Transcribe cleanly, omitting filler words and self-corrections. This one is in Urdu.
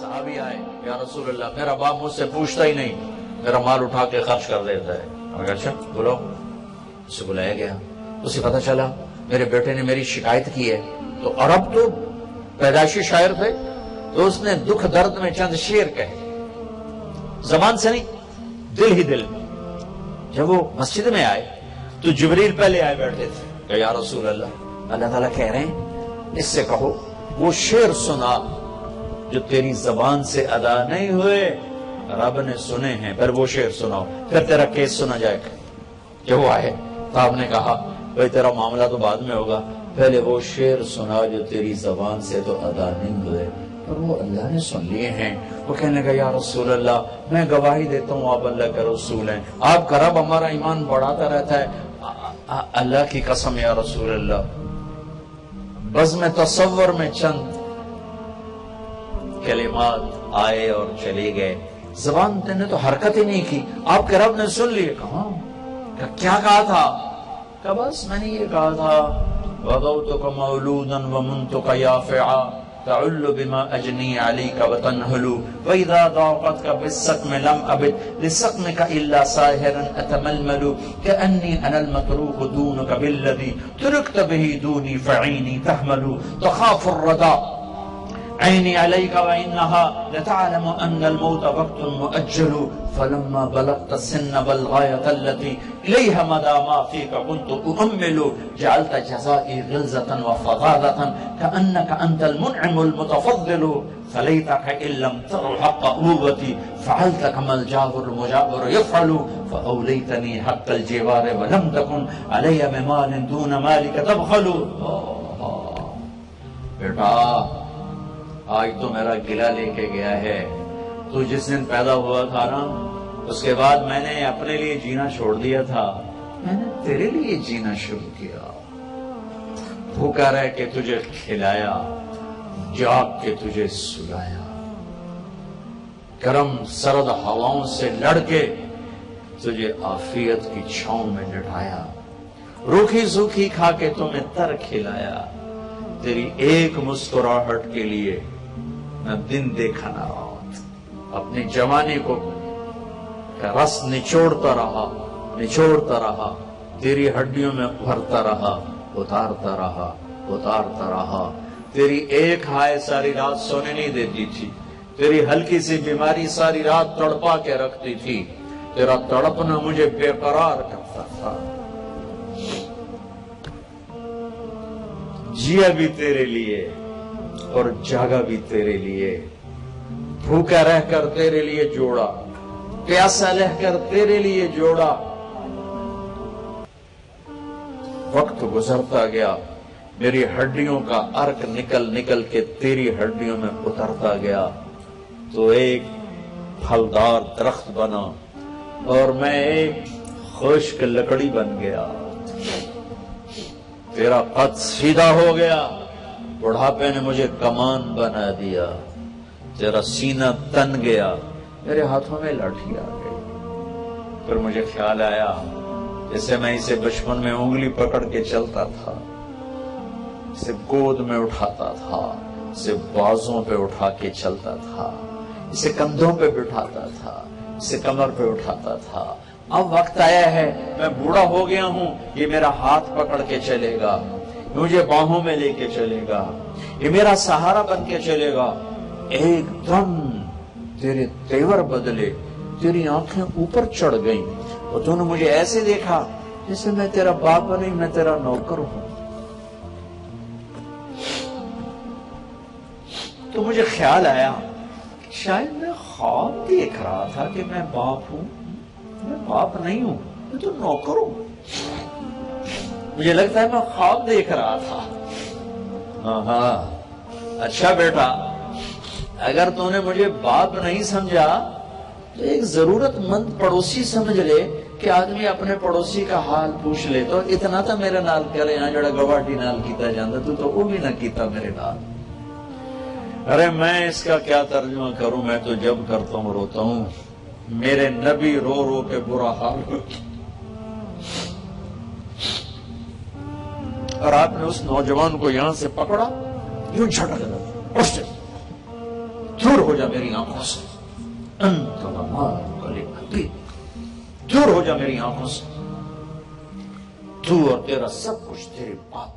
صحابی آئے, یا رسول اللہ میرا باپ مجھ سے پوچھتا ہی نہیں, میرا مال اٹھا کے خرچ کر دیتا ہے. میں کہا اچھا بلاؤ. اسے بلایا گیا, اسے پتا چلا میرے بیٹے نے میری شکایت کی ہے. تو عرب تو پیدائشی شاعر تھے, تو اس نے دکھ درد میں چند شعر کہے, زبان سے نہیں دل ہی دل میں. جب وہ مسجد میں آئے تو جبریل پہلے آئے بیٹھے تھے کہ یا رسول اللہ, اللہ تعالیٰ کہہ رہے ہیں اس سے کہو وہ شعر سنا جو تیری زبان سے ادا نہیں ہوئے, رب نے سنے ہیں, پھر وہ شعر سناؤ, پھر تیرا کیس سنا جائے گا. جب وہ آئے تو آپ نے کہا بھائی تیرا معاملہ تو بعد میں ہوگا, پہلے وہ شعر سنا جو تیری زبان سے تو ادا نہیں ہوئے, اور وہ اللہ نے سن لیے ہیں. وہ کہنے لگا یا رسول اللہ میں گواہی دیتا ہوں آپ اللہ کے رسول ہیں, آپ کا رب ہمارا ایمان بڑھاتا رہتا ہے. اللہ کی قسم یا رسول اللہ, بزم تصور میں چند کلمات آئے اور چلے گئے, زبان نے تو حرکت ہی نہیں کی. آپ کے رب نے سن لیے. کہاں کیا کہا تھا؟ کہ بس میں نے یہ کہا تھا وَضَوْتُكَ مَوْلُودًا وَمُنْتُكَ يَافِعًا تَعُلُّ بِمَا أَجْنِي عَلَيْكَ وَتَنْهُلُ وَإِذَا ضَاقَتْكَ بِالسَّقْمِ لَمْ أَبِدْ لِسَقْمِكَ إِلَّا سَاهِرًا أَتَمَلْمَلُ كَأَنِّي أَنَا الْمَتْرُوكُ دُونُكَ بِالَّذِي تُرِكْتَ بِهِ دُونِي فَعِينِي تَحْمَلُ تَخَافُ الرَّدَى عيني عليك وإنها لتعلم أن الموت وقت مؤجل فلما بلغت السن بالغاية التي إليها مدى ما فيك كنت أؤمل جعلت جزائي غلظة وفظاظة كأنك أنت المنعم المتفضل فليتك إن لم تر حق أبوتي فعلت كما الجابر المجابر يفعل فأوليتني حق الجوار ولم تكن علي بمال دون مالك تبخل. بیٹا آج تو میرا گلہ لے کے گیا ہے, تو جس دن پیدا ہوا تھا نا اس کے بعد میں نے اپنے لیے جینا چھوڑ دیا تھا, میں نے تیرے لیے جینا شروع کیا. بھوکا رہ کے تجھے کھلایا, جاگ کے تجھے سلایا, گرم سرد ہواؤں سے لڑ کے تجھے عافیت کی چھاؤں میں لٹایا, روکھی سوکھی کھا کے تمہیں تر کھلایا. تیری ایک مسکراہٹ کے لیے میں دن دیکھا نہ رہا, اپنی جوانی کو رس نچوڑتا رہا, تیری ہڈیوں میں ابھرتا رہا, اتارتا رہا. تیری ایک ہائے ساری رات سونے نہیں دیتی تھی, تیری ہلکی سی بیماری ساری رات تڑپا کے رکھتی تھی, تیرا تڑپنا مجھے بے قرار کرتا تھا. جیا بھی تیرے لیے اور جاگا بھی تیرے لیے, بھوکا رہ کر تیرے لیے جوڑا, پیاسا رہ کر تیرے لیے جوڑا. وقت گزرتا گیا, میری ہڈیوں کا ارک نکل کے تیری ہڈیوں میں اترتا گیا, تو ایک پھلدار درخت بنا اور میں ایک خشک لکڑی بن گیا. تیرا قد سیدھا ہو گیا, بڑھاپے نے مجھے کمان بنا دیا, تیرا سینہ تن گیا, میرے ہاتھوں میں لاٹھی آ گئی. پھر مجھے خیال آیا جیسے میں اسے بچپن میں انگلی پکڑ کے چلتا تھا, اسے گود میں اٹھاتا تھا, اسے بازوں پہ اٹھا کے چلتا تھا, اسے کندھوں پہ بٹھاتا تھا, اسے کمر پہ اٹھاتا تھا. اب وقت آیا ہے, میں بوڑھا ہو گیا ہوں, یہ میرا ہاتھ پکڑ کے چلے گا, مجھے باہوں میں لے کے چلے گا, یہ میرا سہارا بن کے چلے گا. ایک دم تیرے تیور بدلے, تیری آنکھیں اوپر چڑھ گئیں اور تو نے مجھے ایسے دیکھا جیسے میں تیرا باپ نہیں, میں تیرا نوکر ہوں. تو مجھے خیال آیا شاید میں خواب دیکھ رہا تھا کہ میں باپ ہوں. میں باپ نہیں ہوں, میں تو نوکر ہوں. مجھے لگتا ہے میں خواب دیکھ رہا تھا. ہاں اچھا بیٹا, اگر تو نے مجھے باپ نہیں سمجھا تو ایک ضرورت مند پڑوسی سمجھ لے کہ آدمی اپنے پڑوسی کا حال پوچھ لے. تو اتنا تھا میرے نال کرے یہاں جڑا گواٹی نال کیتا جاندہ, تو وہ بھی نہ کیتا میرے نال. ارے میں اس کا کیا ترجمہ کروں, میں تو جب کرتا ہوں روتا ہوں. میرے نبی رو رو کے برا حال ہو, اور آپ نے اس نوجوان کو یہاں سے پکڑا, یوں جھٹک دیا, دور ہو جا میری آنکھوں سے، انت ومالک للحبیب، دور ہو جا میری آنکھوں سے، تو اور تیرا سب کچھ تیرے باپ